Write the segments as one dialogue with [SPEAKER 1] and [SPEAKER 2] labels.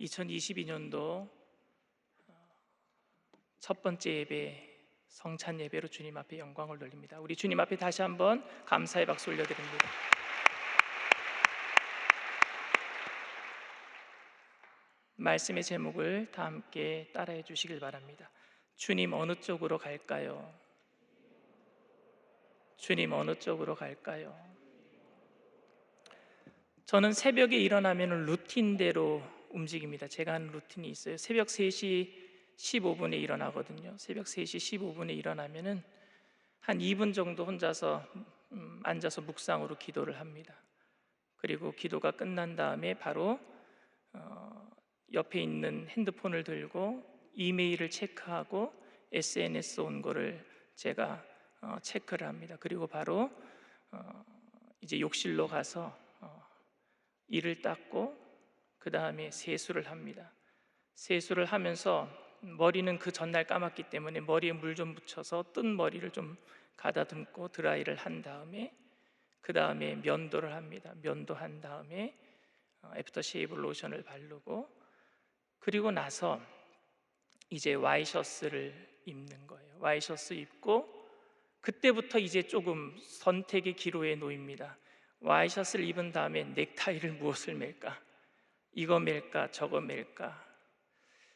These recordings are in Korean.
[SPEAKER 1] 2022년도 첫 번째 예배, 성찬 예배로 주님 앞에 영광을 돌립니다. 우리 주님 앞에 다시 한번 감사의 박수 올려드립니다. 말씀의 제목을 다 함께 따라해 주시길 바랍니다. 주님 어느 쪽으로 갈까요? 주님 어느 쪽으로 갈까요? 저는 새벽에 일어나면 루틴대로 움직입니다. 제가 하는 루틴이 있어요. 새벽 3시 15분에 일어나거든요. 새벽 3시 15분에 일어나면은 한 2분 정도 혼자서 앉아서 묵상으로 기도를 합니다. 그리고 기도가 끝난 다음에 바로 옆에 있는 핸드폰을 들고 이메일을 체크하고 SNS 온 거를 제가 체크를 합니다. 그리고 바로 이제 욕실로 가서 이를 닦고 그 다음에 세수를 합니다. 세수를 하면서 머리는 그 전날 감았기 때문에 머리에 물 좀 묻혀서 뜬 머리를 좀 가다듬고 드라이를 한 다음에 그 다음에 면도를 합니다. 면도한 다음에 애프터 쉐이브 로션을 바르고 그리고 나서 이제 와이셔츠를 입는 거예요. 와이셔츠 입고 그때부터 이제 조금 선택의 기로에 놓입니다. 와이셔츠를 입은 다음에 넥타이를 무엇을 맬까? 이거 맬까? 저거 맬까?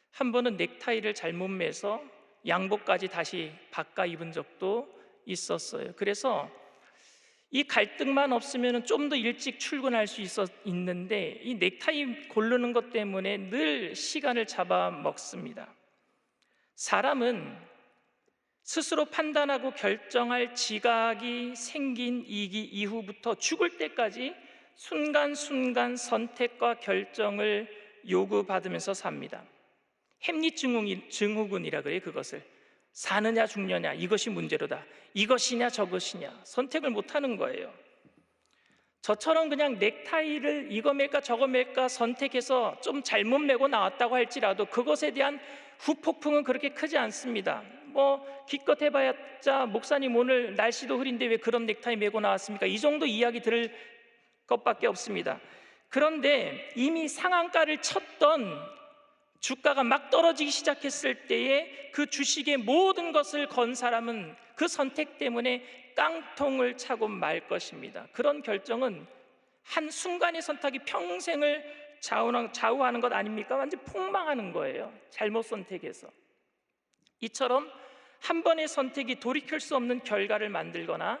[SPEAKER 1] 한 번은 넥타이를 잘못 매서 양복까지 다시 바꿔 입은 적도 있었어요. 그래서 이 갈등만 없으면 좀 더 일찍 출근할 수 있는데 이 넥타이 고르는 것 때문에 늘 시간을 잡아먹습니다. 사람은 스스로 판단하고 결정할 지각이 생긴 이후부터 죽을 때까지 순간순간 선택과 결정을 요구받으면서 삽니다. 햄릿 증후군이라 그래요. 그것을 사느냐 죽느냐 이것이 문제로다. 이것이냐 저것이냐 선택을 못하는 거예요. 저처럼 그냥 넥타이를 이거 맬까 저거 맬까 선택해서 좀 잘못 매고 나왔다고 할지라도 그것에 대한 후폭풍은 그렇게 크지 않습니다. 기껏 해봐야 목사님 오늘 날씨도 흐린데 왜 그런 넥타이 메고 나왔습니까? 이 정도 이야기 들을 것밖에 없습니다. 그런데 이미 상한가를 쳤던 주가가 막 떨어지기 시작했을 때에 그 주식의 모든 것을 건 사람은 그 선택 때문에 깡통을 차고 말 것입니다. 그런 결정은 한순간의 선택이 평생을 좌우하는 것 아닙니까? 완전 폭망하는 거예요. 잘못 선택해서. 이처럼 한 번의 선택이 돌이킬 수 없는 결과를 만들거나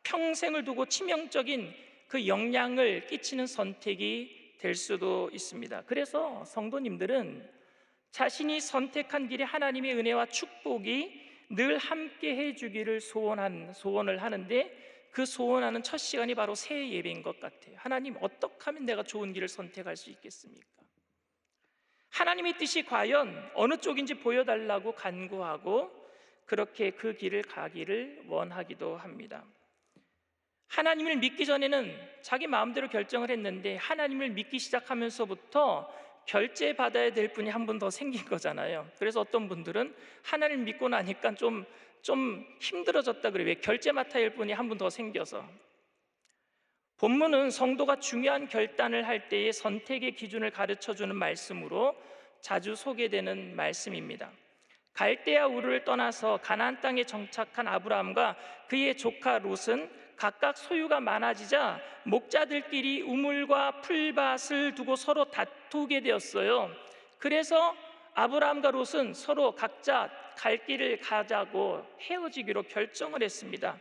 [SPEAKER 1] 평생을 두고 치명적인 그 영향을 끼치는 선택이 될 수도 있습니다. 그래서 성도님들은 자신이 선택한 길에 하나님의 은혜와 축복이 늘 함께 해주기를 소원을 하는데 그 소원하는 첫 시간이 바로 새해 예배인 것 같아요. 하나님 어떻게 하면 내가 좋은 길을 선택할 수 있겠습니까? 하나님의 뜻이 과연 어느 쪽인지 보여달라고 간구하고 그렇게 그 길을 가기를 원하기도 합니다. 하나님을 믿기 전에는 자기 마음대로 결정을 했는데 하나님을 믿기 시작하면서부터 결제받아야 될 분이 한 분 더 생긴 거잖아요. 그래서 어떤 분들은 하나님을 믿고 나니까 좀 힘들어졌다 그래요. 왜? 결제 맡아야 할 분이 한 분 더 생겨서. 본문은 성도가 중요한 결단을 할 때의 선택의 기준을 가르쳐주는 말씀으로 자주 소개되는 말씀입니다. 갈대아 우르를 떠나서 가나안 땅에 정착한 아브라함과 그의 조카 롯은 각각 소유가 많아지자 목자들끼리 우물과 풀밭을 두고 서로 다투게 되었어요. 그래서 아브라함과 롯은 서로 각자 갈 길을 가자고 헤어지기로 결정을 했습니다.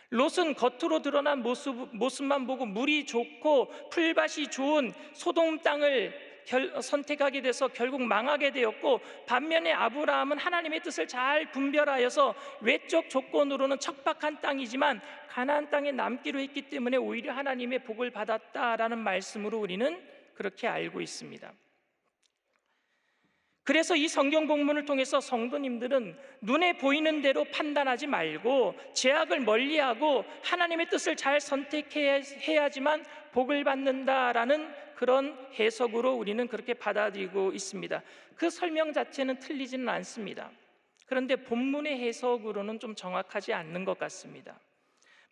[SPEAKER 1] 롯은 겉으로 드러난 모습만 보고 물이 좋고 풀밭이 좋은 소돔 땅을 선택하게 돼서 결국 망하게 되었고, 반면에 아브라함은 하나님의 뜻을 잘 분별하여서 외적 조건으로는 척박한 땅이지만 가나안 땅에 남기로 했기 때문에 오히려 하나님의 복을 받았다라는 말씀으로 우리는 그렇게 알고 있습니다. 그래서 이 성경 본문을 통해서 성도님들은 눈에 보이는 대로 판단하지 말고 죄악을 멀리하고 하나님의 뜻을 잘 선택해야지만 복을 받는다라는 그런 해석으로 우리는 그렇게 받아들이고 있습니다. 그 설명 자체는 틀리지는 않습니다. 그런데 본문의 해석으로는 좀 정확하지 않는 것 같습니다.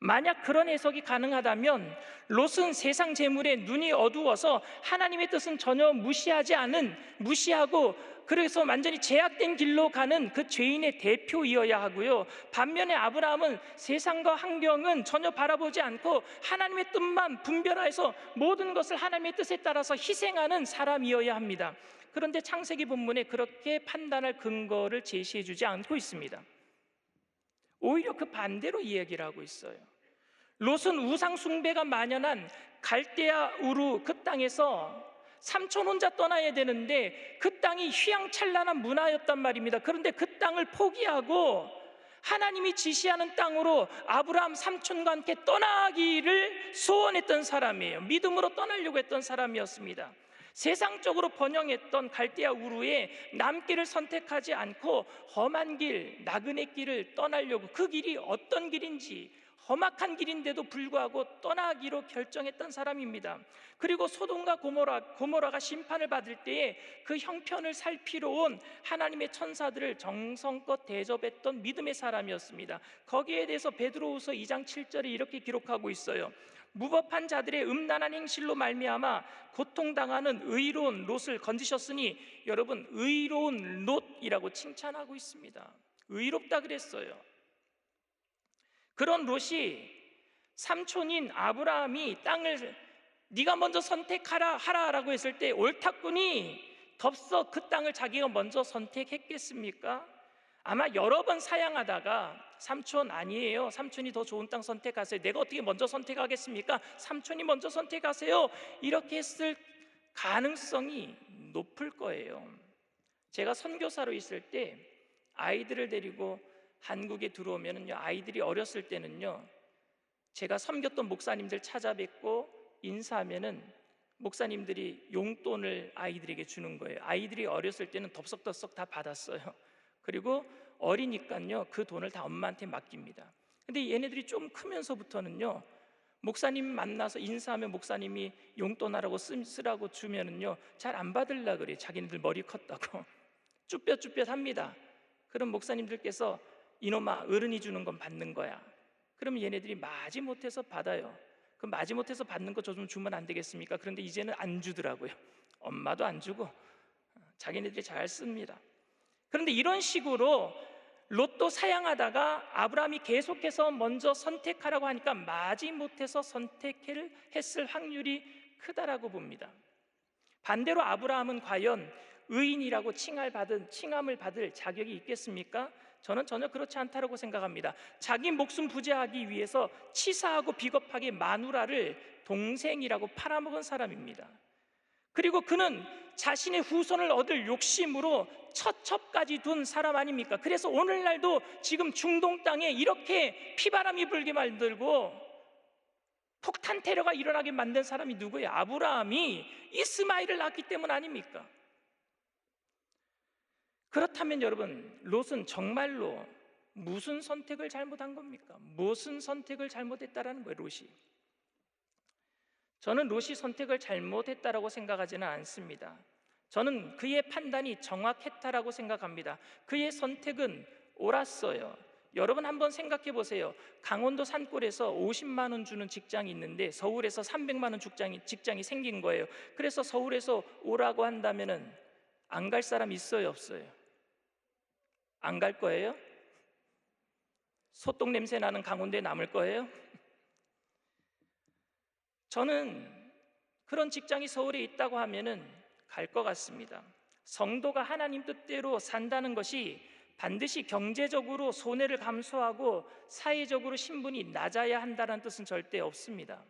[SPEAKER 1] 만약 그런 해석이 가능하다면 롯은 세상 재물에 눈이 어두워서 하나님의 뜻은 전혀 무시하고 그래서 완전히 제약된 길로 가는 그 죄인의 대표이어야 하고요, 반면에 아브라함은 세상과 환경은 전혀 바라보지 않고 하나님의 뜻만 분별하여서 모든 것을 하나님의 뜻에 따라서 희생하는 사람이어야 합니다. 그런데 창세기 본문에 그렇게 판단할 근거를 제시해 주지 않고 있습니다. 오히려 그 반대로 이야기를 하고 있어요. 롯은 우상 숭배가 만연한 갈대아 우루 그 땅에서 삼촌 혼자 떠나야 되는데 그 땅이 휘황찬란한 문화였단 말입니다. 그런데 그 땅을 포기하고 하나님이 지시하는 땅으로 아브라함 삼촌과 함께 떠나기를 소원했던 사람이에요. 믿음으로 떠나려고 했던 사람이었습니다. 세상적으로 번영했던 갈대아 우루의 남길을 선택하지 않고 험한 길, 나그네 길을 떠나려고, 그 길이 어떤 길인지 험악한 길인데도 불구하고 떠나기로 결정했던 사람입니다. 그리고 소돔과 고모라가 심판을 받을 때에 그 형편을 살피러 온 하나님의 천사들을 정성껏 대접했던 믿음의 사람이었습니다. 거기에 대해서 베드로후서 2장 7절에 이렇게 기록하고 있어요. 무법한 자들의 음란한 행실로 말미암아 고통당하는 의로운 롯을 건지셨으니, 여러분, 의로운 롯이라고 칭찬하고 있습니다. 의롭다 그랬어요. 그런 롯이 삼촌인 아브라함이 땅을 네가 먼저 하라라고 했을 때 옳다꾼이 덥석 그 땅을 자기가 먼저 선택했겠습니까? 아마 여러 번 사양하다가 삼촌 아니에요, 삼촌이 더 좋은 땅 선택하세요, 내가 어떻게 먼저 선택하겠습니까? 삼촌이 먼저 선택하세요, 이렇게 했을 가능성이 높을 거예요. 제가 선교사로 있을 때 아이들을 데리고 한국에 들어오면은요, 아이들이 어렸을 때는요, 제가 섬겼던 목사님들 찾아뵙고 인사하면은 목사님들이 용돈을 아이들에게 주는 거예요. 아이들이 어렸을 때는 덥석덥석 다 받았어요. 그리고 어리니까요, 그 돈을 다 엄마한테 맡깁니다. 근데 얘네들이 좀 크면서부터는요, 목사님 만나서 인사하면 목사님이 용돈하라고 쓰라고 주면은요, 잘 안 받으려고 그래요. 자기네들 머리 컸다고 쭈뼛쭈뼛합니다. 그럼 목사님들께서 이놈아, 어른이 주는 건 받는 거야. 그러면 얘네들이 마지못해서 받아요. 그럼 마지못해서 받는 거 저 좀 주면 안 되겠습니까? 그런데 이제는 안 주더라고요. 엄마도 안 주고 자기네들이 잘 씁니다. 그런데 이런 식으로 롯도 사양하다가 아브라함이 계속해서 먼저 선택하라고 하니까 마지못해서 선택했을 확률이 크다라고 봅니다. 반대로 아브라함은 과연 의인이라고 칭함을 받을 자격이 있겠습니까? 저는 전혀 그렇지 않다고 생각합니다. 자기 목숨 부지하기 위해서 치사하고 비겁하게 마누라를 동생이라고 팔아먹은 사람입니다. 그리고 그는 자신의 후손을 얻을 욕심으로 처첩까지 둔 사람 아닙니까? 그래서 오늘날도 지금 중동 땅에 이렇게 피바람이 불게 만들고 폭탄 테러가 일어나게 만든 사람이 누구예요? 아브라함이 이스마엘을 낳았기 때문 아닙니까? 그렇다면 여러분, 롯은 정말로 무슨 선택을 잘못한 겁니까? 무슨 선택을 잘못했다라는 거예요, 롯이? 저는 롯이 선택을 잘못했다라고 생각하지는 않습니다. 저는 그의 판단이 정확했다라고 생각합니다. 그의 선택은 옳았어요. 여러분 한번 생각해 보세요. 강원도 산골에서 50만 원 주는 직장이 있는데 서울에서 300만 원 직장이 생긴 거예요. 그래서 서울에서 오라고 한다면은 안 갈 사람 있어요, 없어요? 안 갈 거예요? 소똥 냄새 나는 강원도에 남을 거예요? 저는 그런 직장이 서울에 있다고 하면은 갈 것 같습니다. 성도가 하나님 뜻대로 산다는 것이 반드시 경제적으로 손해를 감수하고 사회적으로 신분이 낮아야 한다는 뜻은 절대 없습니다.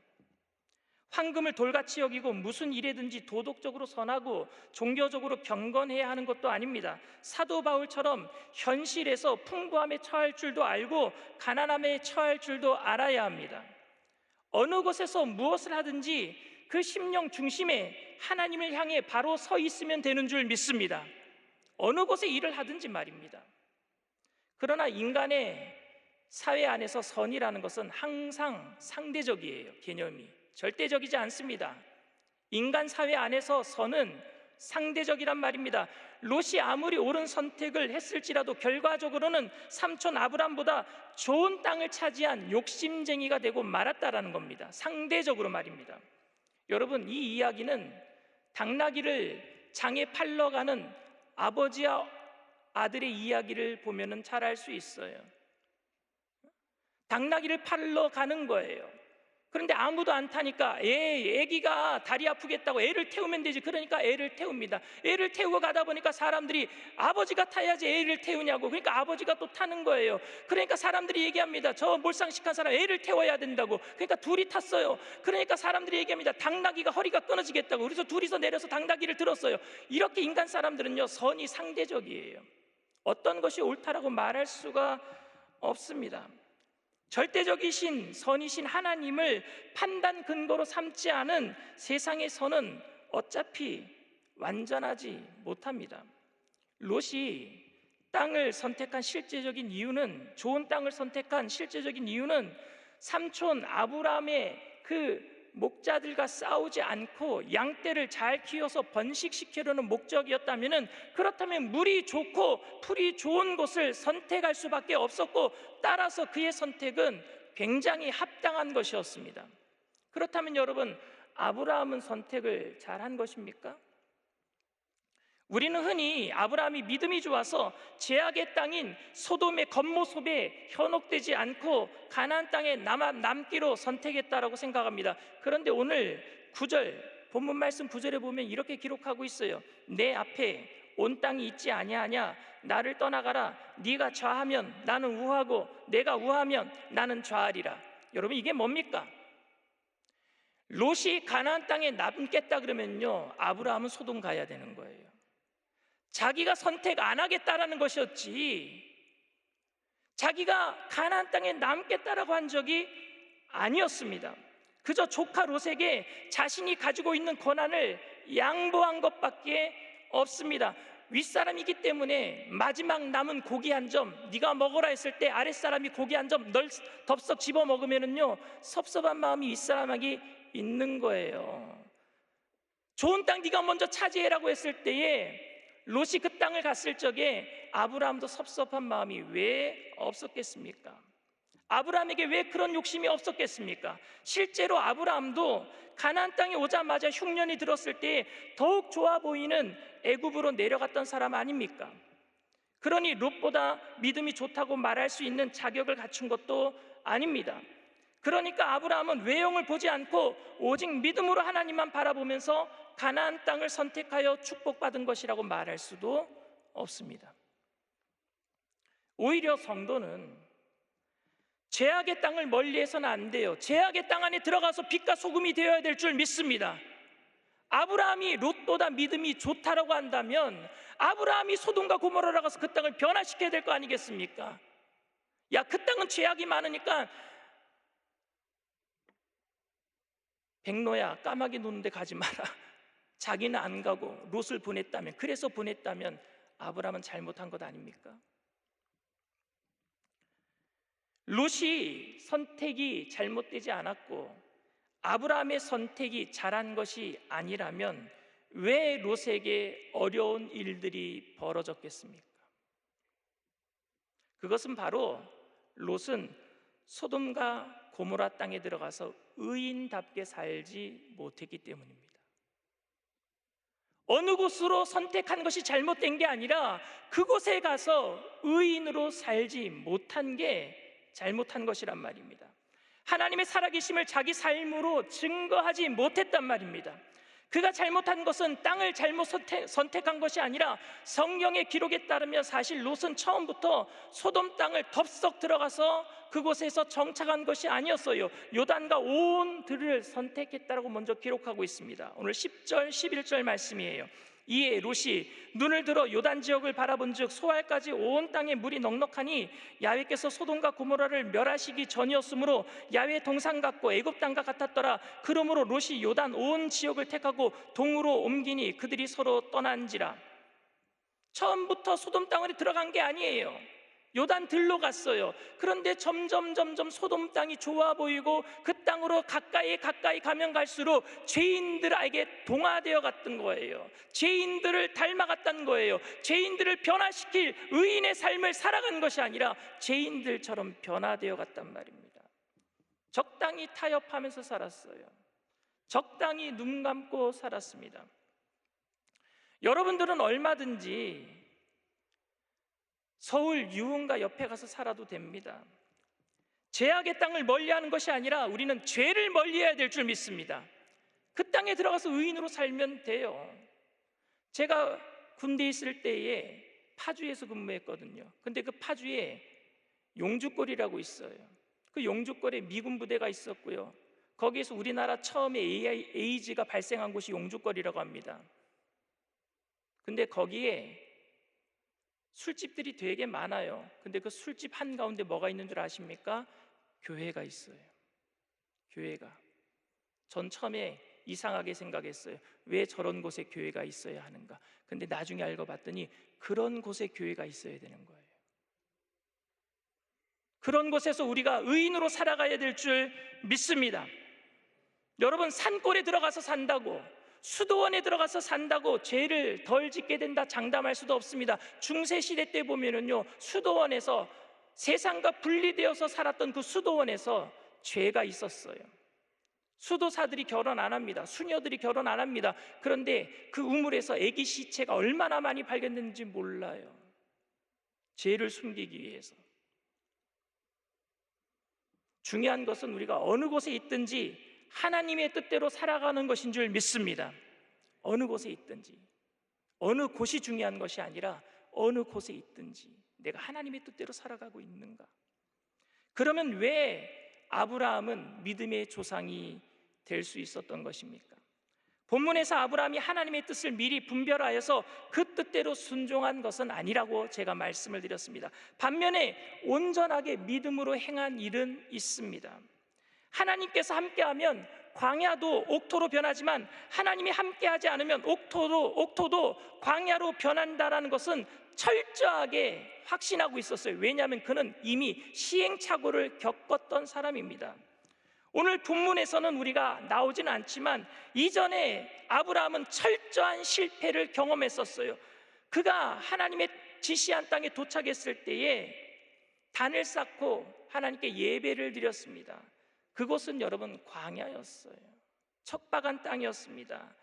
[SPEAKER 1] 황금을 돌같이 여기고 무슨 일에든지 도덕적으로 선하고 종교적으로 경건해야 하는 것도 아닙니다. 사도 바울처럼 현실에서 풍부함에 처할 줄도 알고 가난함에 처할 줄도 알아야 합니다. 어느 곳에서 무엇을 하든지 그 심령 중심에 하나님을 향해 바로 서 있으면 되는 줄 믿습니다. 어느 곳에 일을 하든지 말입니다. 그러나 인간의 사회 안에서 선이라는 것은 항상 상대적이에요. 개념이 절대적이지 않습니다. 인간 사회 안에서 선은 상대적이란 말입니다. 롯이 아무리 옳은 선택을 했을지라도 결과적으로는 삼촌 아브람보다 좋은 땅을 차지한 욕심쟁이가 되고 말았다라는 겁니다. 상대적으로 말입니다. 여러분, 이 이야기는 당나귀를 장에 팔러 가는 아버지와 아들의 이야기를 보면 잘 알 수 있어요. 당나귀를 팔러 가는 거예요. 그런데 아무도 안 타니까 애기가 다리 아프겠다고 애를 태우면 되지. 그러니까 애를 태웁니다. 애를 태우고 가다 보니까 사람들이 아버지가 타야지 애를 태우냐고. 그러니까 아버지가 또 타는 거예요. 그러니까 사람들이 얘기합니다. 저 몰상식한 사람 애를 태워야 된다고. 그러니까 둘이 탔어요. 그러니까 사람들이 얘기합니다. 당나귀가 허리가 끊어지겠다고. 그래서 둘이서 내려서 당나귀를 들었어요. 이렇게 인간 사람들은요, 선이 상대적이에요. 어떤 것이 옳다라고 말할 수가 없습니다. 절대적이신 선이신 하나님을 판단 근거로 삼지 않은 세상의 선은 어차피 완전하지 못합니다. 롯이 땅을 선택한 실제적인 이유는, 좋은 땅을 선택한 실제적인 이유는 삼촌 아브라함의 그 목자들과 싸우지 않고 양떼를 잘 키워서 번식시키려는 목적이었다면, 그렇다면 물이 좋고 풀이 좋은 곳을 선택할 수밖에 없었고, 따라서 그의 선택은 굉장히 합당한 것이었습니다. 그렇다면 여러분, 아브라함은 선택을 잘한 것입니까? 우리는 흔히 아브라함이 믿음이 좋아서 죄악의 땅인 소돔의 겉모습에 현혹되지 않고 가나안 땅에 남기로 선택했다라고 생각합니다. 그런데 오늘 9절, 본문 말씀 9절에 보면 이렇게 기록하고 있어요. 내 앞에 온 땅이 있지 아니하냐? 나를 떠나가라. 네가 좌하면 나는 우하고 내가 우하면 나는 좌하리라. 여러분, 이게 뭡니까? 롯이 가나안 땅에 남겠다 그러면요, 아브라함은 소돔 가야 되는 거예요. 자기가 선택 안 하겠다라는 것이었지, 자기가 가나안 땅에 남겠다라고 한 적이 아니었습니다. 그저 조카 롯에게 자신이 가지고 있는 권한을 양보한 것밖에 없습니다. 윗사람이기 때문에 마지막 남은 고기 한 점 네가 먹어라 했을 때 아랫사람이 고기 한 점 널 덥석 집어 먹으면은요, 섭섭한 마음이 윗사람에게 있는 거예요. 좋은 땅 네가 먼저 차지해라고 했을 때에 롯이 그 땅을 갔을 적에 아브라함도 섭섭한 마음이 왜 없었겠습니까? 아브라함에게 왜 그런 욕심이 없었겠습니까? 실제로 아브라함도 가나안 땅에 오자마자 흉년이 들었을 때 더욱 좋아 보이는 애굽으로 내려갔던 사람 아닙니까? 그러니 롯보다 믿음이 좋다고 말할 수 있는 자격을 갖춘 것도 아닙니다. 그러니까 아브라함은 외형을 보지 않고 오직 믿음으로 하나님만 바라보면서 가나안 땅을 선택하여 축복받은 것이라고 말할 수도 없습니다. 오히려 성도는 죄악의 땅을 멀리해서는 안 돼요. 죄악의 땅 안에 들어가서 빛과 소금이 되어야 될 줄 믿습니다. 아브라함이 롯보다 믿음이 좋다라고 한다면 아브라함이 소돔과 고모라로 가서 그 땅을 변화시켜야 될 거 아니겠습니까? 야, 그 땅은 죄악이 많으니까 백로야, 까마귀 노는데 가지 마라. 자기는 안 가고 롯을 보냈다면, 그래서 보냈다면 아브라함은 잘못한 것 아닙니까? 롯이 선택이 잘못되지 않았고 아브라함의 선택이 잘한 것이 아니라면 왜 롯에게 어려운 일들이 벌어졌겠습니까? 그것은 바로 롯은 소돔과 고모라 땅에 들어가서 의인답게 살지 못했기 때문입니다. 어느 곳으로 선택한 것이 잘못된 게 아니라 그곳에 가서 의인으로 살지 못한 게 잘못한 것이란 말입니다. 하나님의 살아계심을 자기 삶으로 증거하지 못했단 말입니다. 그가 잘못한 것은 땅을 잘못 선택한 것이 아니라 성경의 기록에 따르면 사실 롯은 처음부터 소돔 땅을 덥석 들어가서 그곳에서 정착한 것이 아니었어요. 요단과 온 들을 선택했다라고 먼저 기록하고 있습니다. 오늘 10절 11절 말씀이에요. 이에 롯이 눈을 들어 요단 지역을 바라본즉 소알까지 온 땅에 물이 넉넉하니 야훼께서 소돔과 고모라를 멸하시기 전이었으므로 야훼 동산 같고 애굽 땅과 같았더라. 그러므로 롯이 요단 온 지역을 택하고 동으로 옮기니 그들이 서로 떠난지라. 처음부터 소돔 땅으로 들어간 게 아니에요. 요단 들로 갔어요. 그런데 점점 소돔 땅이 좋아 보이고 그 땅으로 가까이 가면 갈수록 죄인들에게 동화되어 갔던 거예요. 죄인들을 닮아갔다는 거예요. 죄인들을 변화시킬 의인의 삶을 살아간 것이 아니라 죄인들처럼 변화되어 갔단 말입니다. 적당히 타협하면서 살았어요. 적당히 눈 감고 살았습니다. 여러분들은 얼마든지 서울 유흥가 옆에 가서 살아도 됩니다. 죄악의 땅을 멀리하는 것이 아니라 우리는 죄를 멀리해야 될 줄 믿습니다. 그 땅에 들어가서 의인으로 살면 돼요. 제가 군대에 있을 때에 파주에서 근무했거든요. 근데 그 파주에 용주골이라고 있어요. 그 용주골에 미군 부대가 있었고요. 거기에서 우리나라 처음에 에이즈가 발생한 곳이 용주골이라고 합니다. 근데 거기에 술집들이 되게 많아요. 근데 그 술집 한가운데 뭐가 있는 줄 아십니까? 교회가 있어요. 교회가. 전 처음에 이상하게 생각했어요. 왜 저런 곳에 교회가 있어야 하는가? 근데 나중에 알고 봤더니 그런 곳에 교회가 있어야 되는 거예요. 그런 곳에서 우리가 의인으로 살아가야 될 줄 믿습니다. 여러분, 산골에 들어가서 산다고, 수도원에 들어가서 산다고 죄를 덜 짓게 된다 장담할 수도 없습니다. 중세시대 때 보면은요, 수도원에서 세상과 분리되어서 살았던 그 수도원에서 죄가 있었어요. 수도사들이 결혼 안 합니다. 수녀들이 결혼 안 합니다. 그런데 그 우물에서 아기 시체가 얼마나 많이 발견됐는지 몰라요. 죄를 숨기기 위해서. 중요한 것은 우리가 어느 곳에 있든지 하나님의 뜻대로 살아가는 것인 줄 믿습니다. 어느 곳에 있든지, 어느 곳이 중요한 것이 아니라 어느 곳에 있든지 내가 하나님의 뜻대로 살아가고 있는가? 그러면 왜 아브라함은 믿음의 조상이 될 수 있었던 것입니까? 본문에서 아브라함이 하나님의 뜻을 미리 분별하여서 그 뜻대로 순종한 것은 아니라고 제가 말씀을 드렸습니다. 반면에 온전하게 믿음으로 행한 일은 있습니다. 하나님께서 함께하면 광야도 옥토로 변하지만 하나님이 함께하지 않으면 옥토도 광야로 변한다라는 것은 철저하게 확신하고 있었어요. 왜냐하면 그는 이미 시행착오를 겪었던 사람입니다. 오늘 본문에서는 우리가 나오지는 않지만 이전에 아브라함은 철저한 실패를 경험했었어요. 그가 하나님의 지시한 땅에 도착했을 때에 단을 쌓고 하나님께 예배를 드렸습니다. 그곳은 여러분 광야였어요. 척박한 땅이었습니다.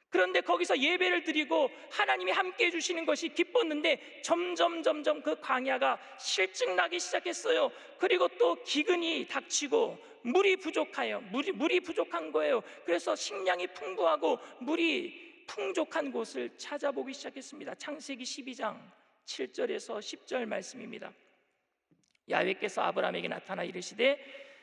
[SPEAKER 1] 그런데 거기서 예배를 드리고 하나님이 함께 해주시는 것이 기뻤는데 점점 그 광야가 실증나기 시작했어요. 그리고 또 기근이 닥치고 물이 부족한 거예요. 그래서 식량이 풍부하고 물이 풍족한 곳을 찾아보기 시작했습니다. 창세기 12장 7절에서 10절 말씀입니다. 야훼께서 아브라함에게 나타나 이르시되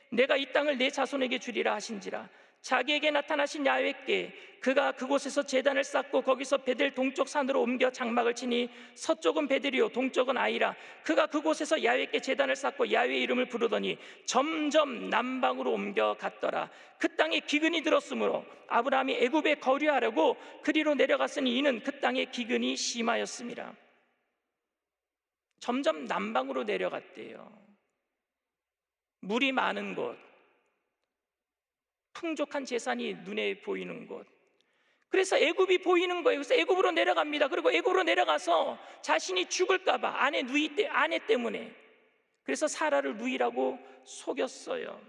[SPEAKER 1] 내가 이 땅을 내 자손에게 주리라 하신지라. 자기에게 나타나신 야훼께 그가 그곳에서 제단을 쌓고 거기서 베델 동쪽 산으로 옮겨 장막을 치니 서쪽은 베델이요 동쪽은 아이라. 그가 그곳에서 야훼께 제단을 쌓고 야훼의 이름을 부르더니 점점 남방으로 옮겨 갔더라. 그 땅에 기근이 들었으므로 아브라함이 애굽에 거류하려고 그리로 내려갔으니 이는 그 땅에 기근이 심하였습니다. 점점 남방으로 내려갔대요. 물이 많은 곳, 풍족한 재산이 눈에 보이는 곳. 그래서 애굽이 보이는 거예요. 그래서 애굽으로 내려갑니다. 그리고 애굽으로 내려가서 자신이 죽을까 봐 아내 때문에 그래서 사라를 누이라고 속였어요.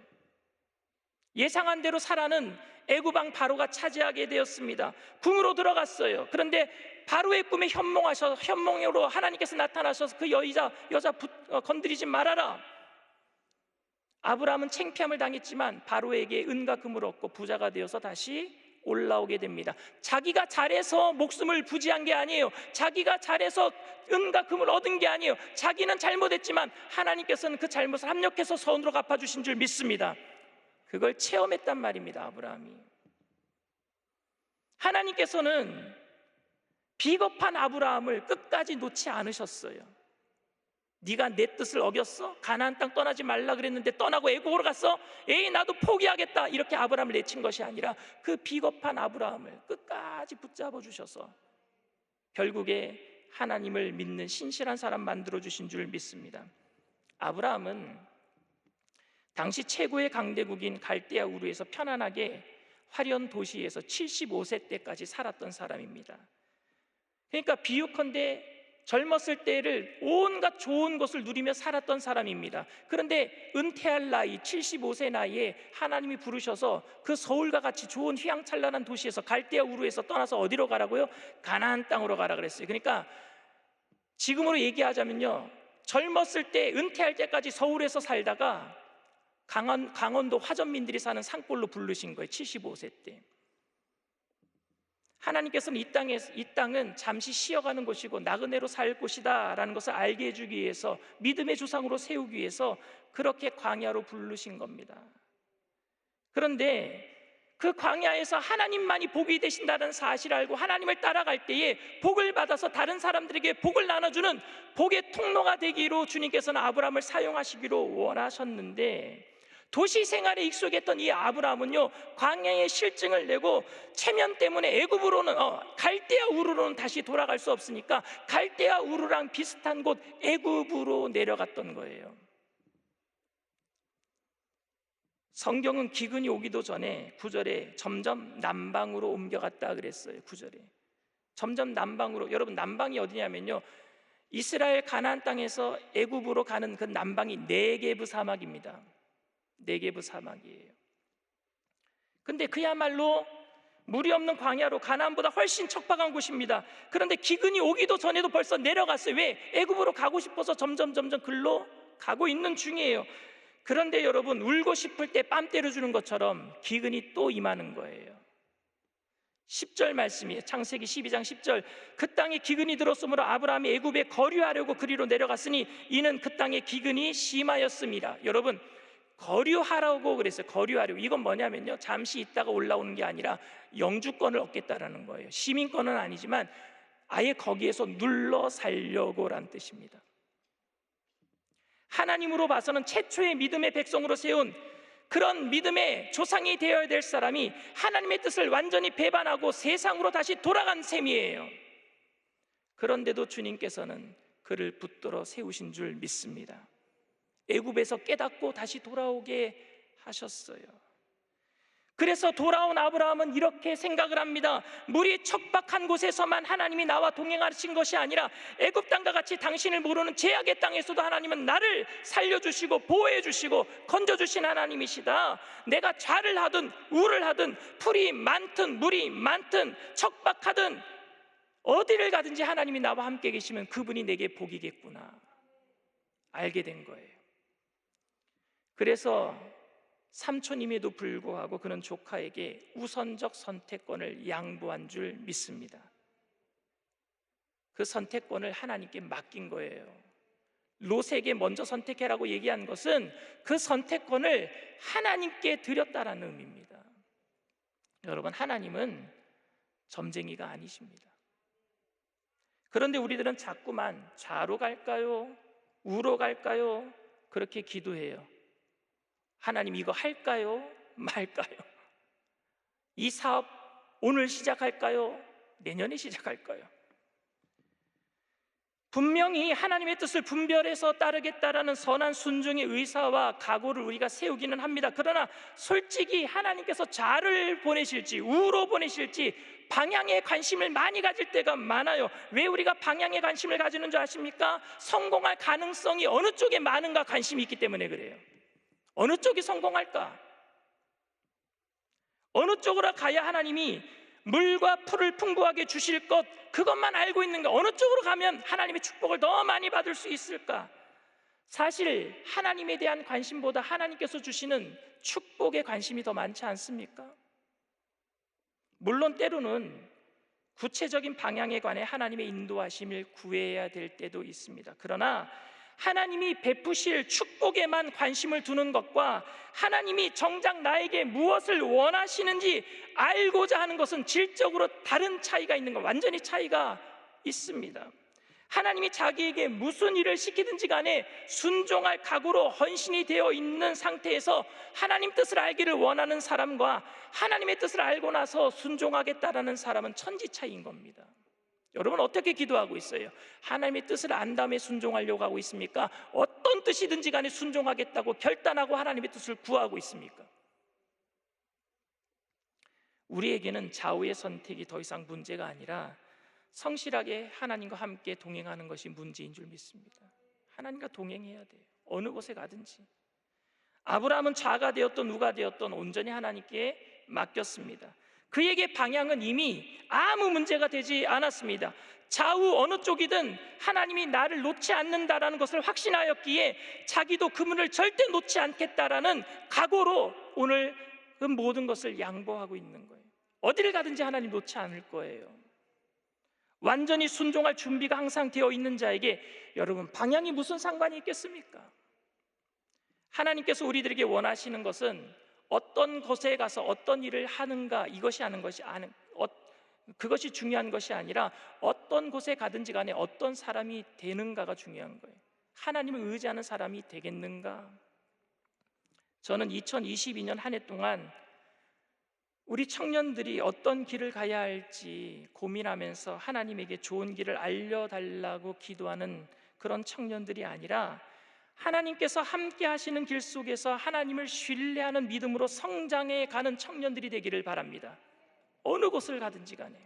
[SPEAKER 1] 예상한 대로 사라는 애굽 왕 바로가 차지하게 되었습니다. 궁으로 들어갔어요. 그런데 바로의 꿈에 현몽으로 하나님께서 나타나셔서 그 여자 건드리지 말아라. 아브라함은 창피함을 당했지만 바로에게 은과 금을 얻고 부자가 되어서 다시 올라오게 됩니다. 자기가 잘해서 목숨을 부지한 게 아니에요. 자기가 잘해서 은과 금을 얻은 게 아니에요. 자기는 잘못했지만 하나님께서는 그 잘못을 합력해서 선으로 갚아주신 줄 믿습니다. 그걸 체험했단 말입니다. 아브라함이. 하나님께서는 비겁한 아브라함을 끝까지 놓지 않으셨어요. 네가 내 뜻을 어겼어? 가나안 땅 떠나지 말라 그랬는데 떠나고 애국으로 갔어? 에이 나도 포기하겠다 이렇게 아브라함을 내친 것이 아니라 그 비겁한 아브라함을 끝까지 붙잡아 주셔서 결국에 하나님을 믿는 신실한 사람 만들어주신 줄 믿습니다. 아브라함은 당시 최고의 강대국인 갈대아 우르에서 편안하게 화려한 도시에서 75세 때까지 살았던 사람입니다. 그러니까 비유컨대 젊었을 때를 온갖 좋은 것을 누리며 살았던 사람입니다. 그런데 은퇴할 나이 75세 나이에 하나님이 부르셔서 그 서울과 같이 좋은 휘황찬란한 도시에서 갈대아 우르에서 떠나서 어디로 가라고요? 가나안 땅으로 가라 그랬어요. 그러니까 지금으로 얘기하자면요, 젊었을 때 은퇴할 때까지 서울에서 살다가 강원도 화전민들이 사는 산골로 부르신 거예요. 75세 때. 하나님께서는 이 땅은 잠시 쉬어가는 곳이고 나그네로 살 곳이다 라는 것을 알게 해주기 위해서, 믿음의 조상으로 세우기 위해서 그렇게 광야로 부르신 겁니다. 그런데 그 광야에서 하나님만이 복이 되신다는 사실을 알고 하나님을 따라갈 때에 복을 받아서 다른 사람들에게 복을 나눠주는 복의 통로가 되기로 주님께서는 아브라함을 사용하시기로 원하셨는데, 도시 생활에 익숙했던 이 아브라함은요, 광야의 실증을 내고 체면 때문에 애굽으로는 갈대아 우르로는 다시 돌아갈 수 없으니까 갈대아 우르랑 비슷한 곳 애굽으로 내려갔던 거예요. 성경은 기근이 오기도 전에 9절에 점점 남방으로 옮겨갔다 그랬어요. 9절에 점점 남방으로. 여러분, 남방이 어디냐면요, 이스라엘 가나안 땅에서 애굽으로 가는 그 남방이 네게브 사막입니다. 네게브 사막이에요. 근데 그야말로 물이 없는 광야로, 가나안보다 훨씬 척박한 곳입니다. 그런데 기근이 오기도 전에도 벌써 내려갔어요. 왜? 애굽으로 가고 싶어서 점점 글로 가고 있는 중이에요. 그런데 여러분, 울고 싶을 때 뺨 때려주는 것처럼 기근이 또 임하는 거예요. 10절 말씀이에요. 창세기 12장 10절. 그 땅에 기근이 들었으므로 아브라함이 애굽에 거류하려고 그리로 내려갔으니 이는 그 땅에 기근이 심하였습니다. 여러분, 거류하라고 그랬어요. 거류하려고. 이건 뭐냐면요, 잠시 있다가 올라오는 게 아니라 영주권을 얻겠다라는 거예요. 시민권은 아니지만 아예 거기에서 눌러 살려고란 뜻입니다. 하나님으로 봐서는 최초의 믿음의 백성으로 세운 그런 믿음의 조상이 되어야 될 사람이 하나님의 뜻을 완전히 배반하고 세상으로 다시 돌아간 셈이에요. 그런데도 주님께서는 그를 붙들어 세우신 줄 믿습니다. 애굽에서 깨닫고 다시 돌아오게 하셨어요. 그래서 돌아온 아브라함은 이렇게 생각을 합니다. 물이 척박한 곳에서만 하나님이 나와 동행하신 것이 아니라 애굽 땅과 같이 당신을 모르는 제약의 땅에서도 하나님은 나를 살려주시고 보호해주시고 건져주신 하나님이시다. 내가 좌를 하든 우를 하든 풀이 많든 물이 많든 척박하든 어디를 가든지 하나님이 나와 함께 계시면 그분이 내게 복이겠구나 알게 된 거예요. 그래서 삼촌임에도 불구하고 그는 조카에게 우선적 선택권을 양보한 줄 믿습니다. 그 선택권을 하나님께 맡긴 거예요. 롯에게 먼저 선택해라고 얘기한 것은 그 선택권을 하나님께 드렸다라는 의미입니다. 여러분, 하나님은 점쟁이가 아니십니다. 그런데 우리들은 자꾸만 좌로 갈까요? 우로 갈까요? 그렇게 기도해요. 하나님, 이거 할까요? 말까요? 이 사업 오늘 시작할까요? 내년에 시작할까요? 분명히 하나님의 뜻을 분별해서 따르겠다라는 선한 순종의 의사와 각오를 우리가 세우기는 합니다. 그러나 솔직히 하나님께서 좌를 보내실지 우로 보내실지 방향에 관심을 많이 가질 때가 많아요. 왜 우리가 방향에 관심을 가지는 줄 아십니까? 성공할 가능성이 어느 쪽에 많은가 관심이 있기 때문에 그래요. 어느 쪽이 성공할까? 어느 쪽으로 가야 하나님이 물과 풀을 풍부하게 주실 것, 그것만 알고 있는가? 어느 쪽으로 가면 하나님의 축복을 더 많이 받을 수 있을까? 사실 하나님에 대한 관심보다 하나님께서 주시는 축복에 관심이 더 많지 않습니까? 물론 때로는 구체적인 방향에 관해 하나님의 인도하심을 구해야 될 때도 있습니다. 그러나 하나님이 베푸실 축복에만 관심을 두는 것과 하나님이 정작 나에게 무엇을 원하시는지 알고자 하는 것은 질적으로 다른 차이가 있는 것, 완전히 차이가 있습니다. 하나님이 자기에게 무슨 일을 시키든지 간에 순종할 각오로 헌신이 되어 있는 상태에서 하나님 뜻을 알기를 원하는 사람과 하나님의 뜻을 알고 나서 순종하겠다라는 사람은 천지 차이인 겁니다. 여러분 어떻게 기도하고 있어요? 하나님의 뜻을 안 다음에 순종하려고 하고 있습니까? 어떤 뜻이든지 간에 순종하겠다고 결단하고 하나님의 뜻을 구하고 있습니까? 우리에게는 좌우의 선택이 더 이상 문제가 아니라 성실하게 하나님과 함께 동행하는 것이 문제인 줄 믿습니다. 하나님과 동행해야 돼요. 어느 곳에 가든지. 아브라함은 좌가 되었던 우가 되었던 온전히 하나님께 맡겼습니다. 그에게 방향은 이미 아무 문제가 되지 않았습니다. 좌우 어느 쪽이든 하나님이 나를 놓지 않는다라는 것을 확신하였기에 자기도 그분을 절대 놓지 않겠다라는 각오로 오늘 그 모든 것을 양보하고 있는 거예요. 어디를 가든지 하나님 놓지 않을 거예요. 완전히 순종할 준비가 항상 되어 있는 자에게 여러분 방향이 무슨 상관이 있겠습니까? 하나님께서 우리들에게 원하시는 것은 어떤 곳에 가서 어떤 일을 하는가 이것이 하는 것이 그것이 중요한 것이 아니라 어떤 곳에 가든지 간에 어떤 사람이 되는가가 중요한 거예요. 하나님을 의지하는 사람이 되겠는가? 저는 2022년 한 해 동안 우리 청년들이 어떤 길을 가야 할지 고민하면서 하나님에게 좋은 길을 알려달라고 기도하는 그런 청년들이 아니라 하나님께서 함께 하시는 길 속에서 하나님을 신뢰하는 믿음으로 성장해 가는 청년들이 되기를 바랍니다. 어느 곳을 가든지 간에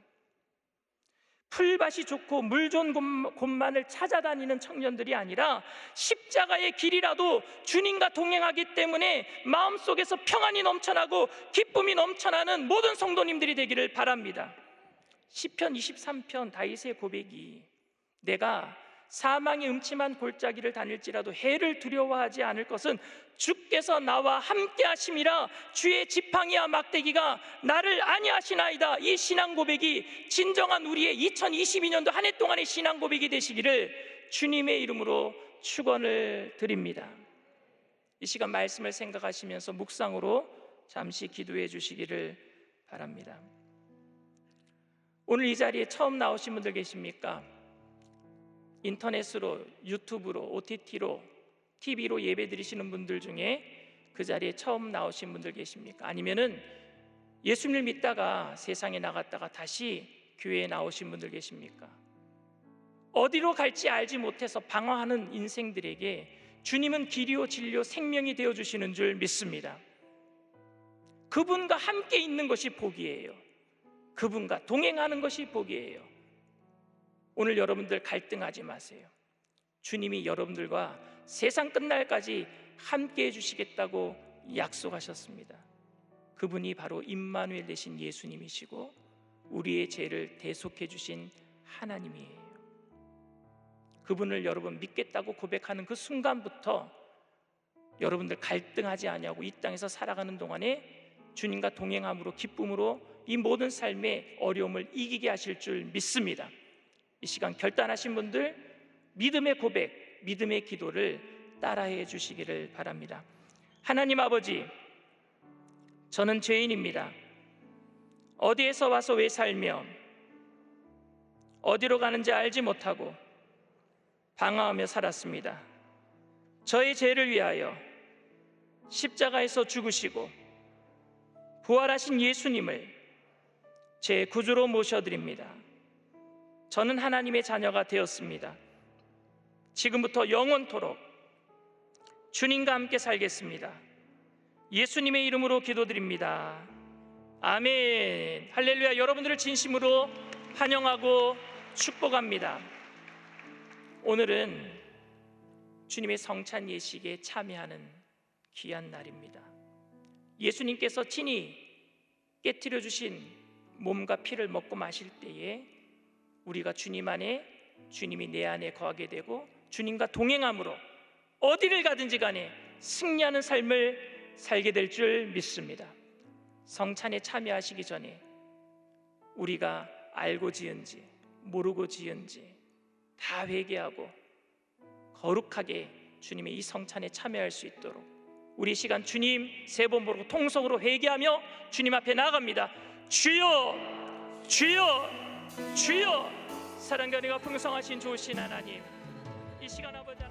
[SPEAKER 1] 풀밭이 좋고 물 좋은 곳만을 찾아다니는 청년들이 아니라 십자가의 길이라도 주님과 동행하기 때문에 마음속에서 평안이 넘쳐나고 기쁨이 넘쳐나는 모든 성도님들이 되기를 바랍니다. 시편 23편 다윗의 고백이 내가 사망의 음침한 골짜기를 다닐지라도 해를 두려워하지 않을 것은 주께서 나와 함께 하심이라 주의 지팡이와 막대기가 나를 안위하시나이다. 이 신앙 고백이 진정한 우리의 2022년도 한 해 동안의 신앙 고백이 되시기를 주님의 이름으로 축원을 드립니다. 이 시간 말씀을 생각하시면서 묵상으로 잠시 기도해 주시기를 바랍니다. 오늘 이 자리에 처음 나오신 분들 계십니까? 인터넷으로, 유튜브로, OTT로, TV로 예배 드리시는 분들 중에 그 자리에 처음 나오신 분들 계십니까? 아니면은 예수님을 믿다가 세상에 나갔다가 다시 교회에 나오신 분들 계십니까? 어디로 갈지 알지 못해서 방황하는 인생들에게 주님은 길이요 진리요 생명이 되어주시는 줄 믿습니다. 그분과 함께 있는 것이 복이에요. 그분과 동행하는 것이 복이에요. 오늘 여러분들 갈등하지 마세요. 주님이 여러분들과 세상 끝날까지 함께 해주시겠다고 약속하셨습니다. 그분이 바로 임마누엘 되신 예수님이시고 우리의 죄를 대속해 주신 하나님이에요. 그분을 여러분 믿겠다고 고백하는 그 순간부터 여러분들 갈등하지 아니하고 이 땅에서 살아가는 동안에 주님과 동행함으로 기쁨으로 이 모든 삶의 어려움을 이기게 하실 줄 믿습니다. 이 시간 결단하신 분들 믿음의 고백, 믿음의 기도를 따라해 주시기를 바랍니다. 하나님 아버지, 저는 죄인입니다. 어디에서 와서 왜 살며 어디로 가는지 알지 못하고 방황하며 살았습니다. 저의 죄를 위하여 십자가에서 죽으시고 부활하신 예수님을 제 구주로 모셔드립니다. 저는 하나님의 자녀가 되었습니다. 지금부터 영원토록 주님과 함께 살겠습니다. 예수님의 이름으로 기도드립니다. 아멘. 할렐루야. 여러분들을 진심으로 환영하고 축복합니다. 오늘은 주님의 성찬 예식에 참여하는 귀한 날입니다. 예수님께서 친히 깨트려 주신 몸과 피를 먹고 마실 때에 우리가 주님 안에, 주님이 내 안에 거하게 되고 주님과 동행함으로 어디를 가든지 간에 승리하는 삶을 살게 될 줄 믿습니다. 성찬에 참여하시기 전에 우리가 알고 지은지 모르고 지은지 다 회개하고 거룩하게 주님의 이 성찬에 참여할 수 있도록 우리 시간 주님 세 번 부르고 통성으로 회개하며 주님 앞에 나아갑니다. 주여, 주여, 주여. 사랑과 은혜가 풍성하신 좋으신 하나님, 이 시간 아버지